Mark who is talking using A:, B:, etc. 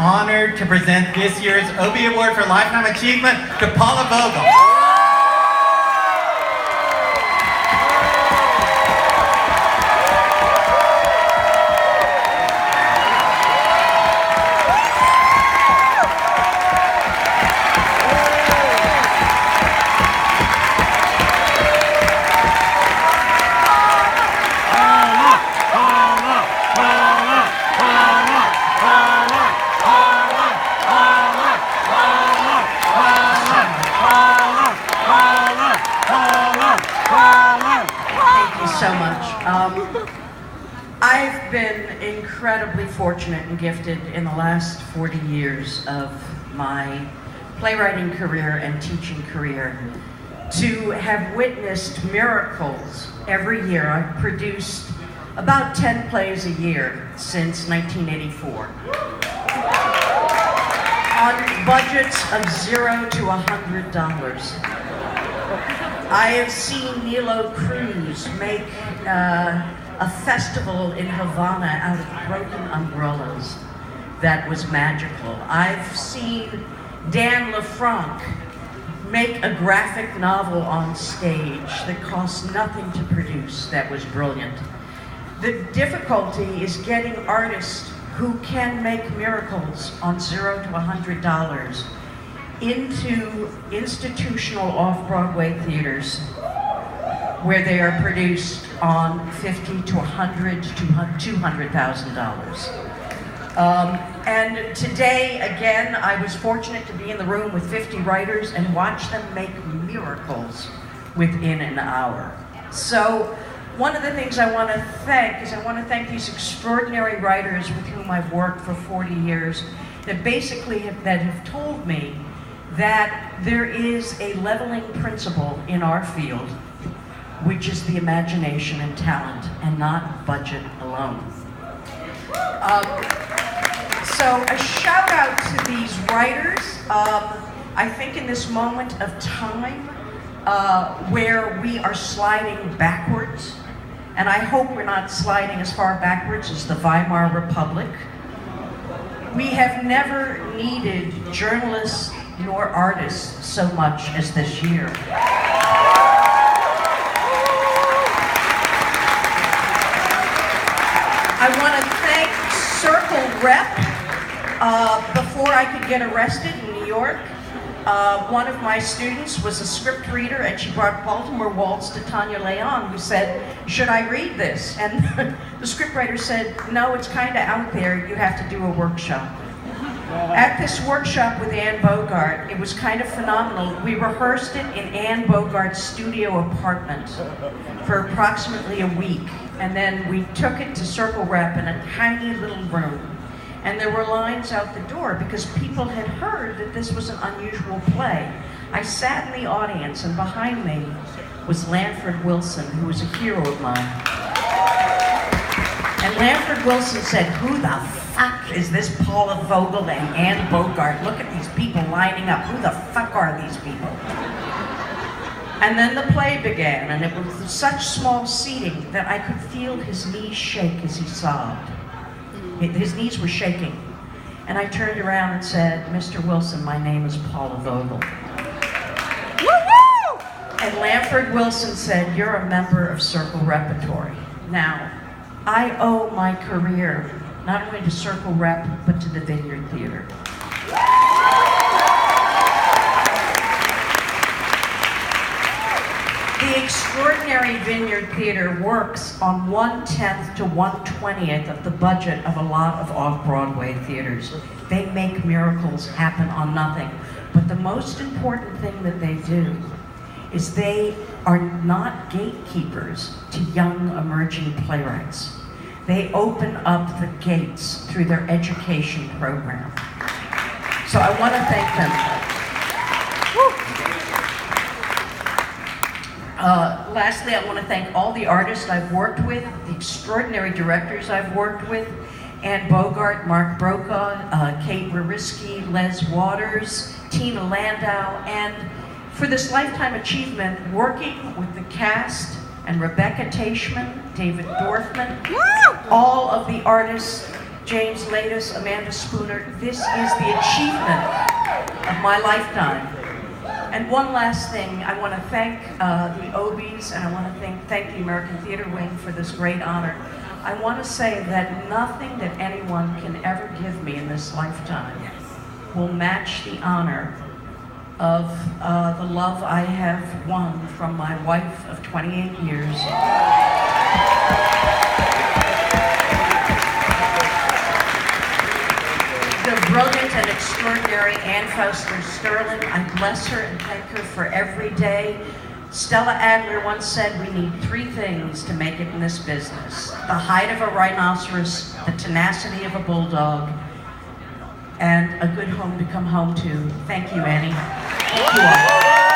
A: honored to present this year's Obie Award for Lifetime Achievement to Paula Vogel.
B: So much. I've been incredibly fortunate and gifted in the last 40 years of my playwriting career and teaching career to have witnessed miracles every year. I've produced about 10 plays a year since 1984 on budgets of $0 to $100. I have seen Nilo Cruz make a festival in Havana out of broken umbrellas that was magical. I've seen Dan LaFranc make a graphic novel on stage that cost nothing to produce that was brilliant. The difficulty is getting artists who can make miracles on $0 to $100 into institutional off-Broadway theaters where they are produced on $50,000 to $100,000 to $200,000. And today, again, I was fortunate to be in the room with 50 writers and watch them make miracles within an hour. So one of the things I want to thank is I want to thank these extraordinary writers with whom I've worked for 40 years that basically have told me that there is a leveling principle in our field, which is the imagination and talent, and not budget alone. So a shout out to these writers. I think in this moment of time where we are sliding backwards, and I hope we're not sliding as far backwards as the Weimar Republic, we have never needed journalists nor artists so much as this year. I want to thank Circle Rep. Before I could get arrested in New York, one of my students was a script reader, and she brought Baltimore Waltz to Tanya Leon, who said, "Should I read this?" And the scriptwriter said, "No, it's kind of out there. You have to do a workshop." At this workshop with Anne Bogart, it was kind of phenomenal. We rehearsed it in Anne Bogart's studio apartment for approximately a week, and then we took it to Circle Rep in a tiny little room. And there were lines out the door because people had heard that this was an unusual play. I sat in the audience, and behind me was Lanford Wilson, who was a hero of mine. And Lanford Wilson said, "Who the fuck is this Paula Vogel and Anne Bogart? Look at these people lining up. Who the fuck are these people?" And then the play began, and it was such small seating that I could feel his knees shake as he sobbed. His knees were shaking. And I turned around and said, "Mr. Wilson, my name is Paula Vogel." Woo-hoo! And Lanford Wilson said, "You're a member of Circle Repertory." Now, I owe my career not only to Circle Rep, but to the Vineyard Theater. The extraordinary Vineyard Theater works on 1/10 to 1/20th of the budget of a lot of off-Broadway theaters. They make miracles happen on nothing. But the most important thing that they do is they are not gatekeepers to young emerging playwrights. They open up the gates through their education program. So I want to thank them. Lastly, I want to thank all the artists I've worked with, the extraordinary directors I've worked with, Anne Bogart, Mark Brokaw, Kate Wariski, Les Waters, Tina Landau, and for this Lifetime Achievement, working with the cast and Rebecca Teichman, David Dorfman, all of the artists James Latus, Amanda Spooner, this is the achievement of my lifetime. And one last thing, I want to thank the Obies, and I want to thank the American Theater Wing for this great honor. I want to say that nothing that anyone can ever give me in this lifetime will match the honor of the love I have won from my wife of 28 years. The brilliant and extraordinary Anne Foster Sterling, I bless her and thank her for every day. Stella Adler once said we need 3 things to make it in this business: the height of a rhinoceros, the tenacity of a bulldog, and a good home to come home to. Thank you, Annie. Thank you all.